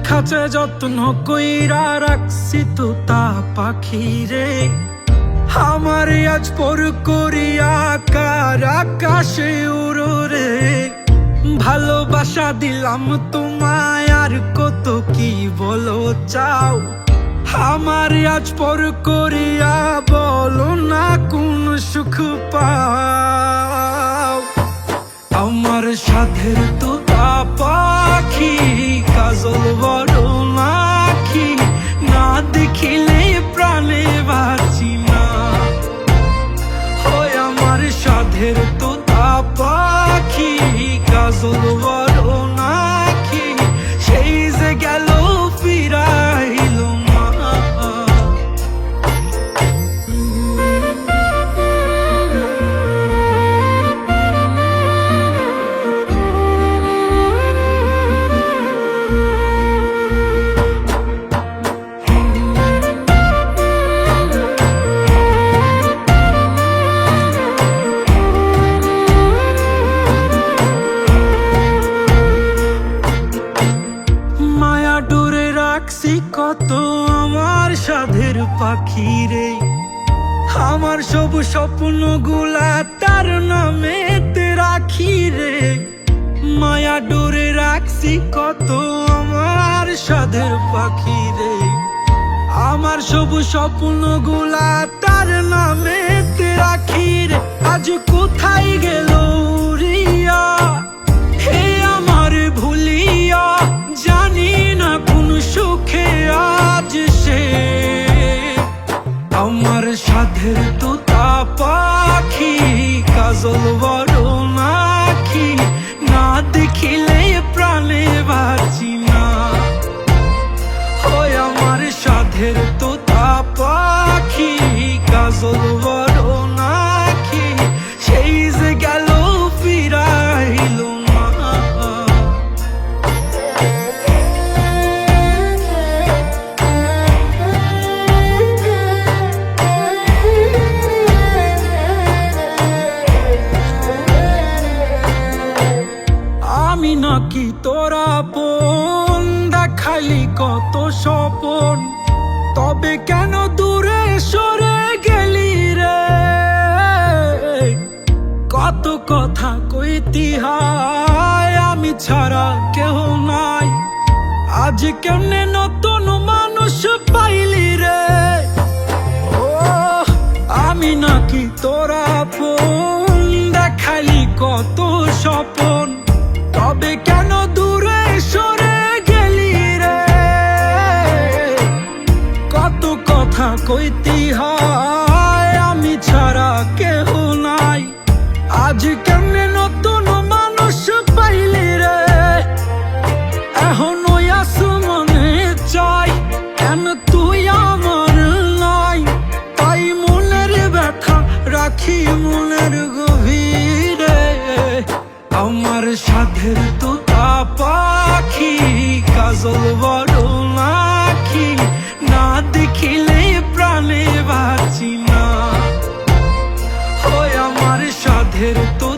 খাঁচায় যত্ন কইরা রাখছি তোতা পাখি রে, আমার আজ পর করিয়া কার আকাশে উড়ো রে। ভালোবাসা দিলাম তোমায় আর কত কি বলো চাও, আমার আজ পর করিয়া বলো না কোন সুখ পাও। আমার সাধের তোতা পাখি কাজল বড় নাকি, না দেখিলে প্রাণে বাঁচি না। হয় আমার সাধের তোতা পাখি কাজল বড় নাকি, সেই যে গেল ফিরাইল না। কত আমার সাধের পাখি রে, আমার সব স্বপ্ন গুলা তার নামেতে রাখি রে। মায়া ডোরে রাখছি কত আমার সাধের পাখি রে, আমার সব স্বপ্ন গুলা তার নামেতে রাখি রে। আজ কোথায় গেল রিয়া, হে আমার ভুলিয়া, জানি না কোন সুখে আজ সে। আমার সাধের তোতা পাখি কাজল বড় নাকি, না দেখিলে প্রাণে বাঁচি না। হয় আমার সাধের তোতা পাখি কাজল বড় নাকি, সেই যে গেল ফিরাইল না। আমি নাকি তোরা বোন, দেখালি কত স্বপন, তবে কেন দূরে সরে গেলি রে। কত কথা কইতি হায়, আমি ছাড়া কেউ নাই, আজ কেমনে নতুন মানুষ পাইলি রে। ও আমি নাকি তোরা বোন, দেখালি কত স্বপন, তবে কেন দূরে সরে গেলি রে। কত কথা কইতি হায়, আমি ছাড়া কেহ নাই, আজ কেমনে নতুন মানুষ পাইলি রে। এখন ওই আসমানে চাই, কেন তুই আমার নাই, তাই মনের ব্যথা রাখি মনের গভীরে। আমার সাধের তোতা পাখি কাজল বড় নাকি, না দেখিলে প্রাণে বাঁচি না। হয় আমার সাধের তো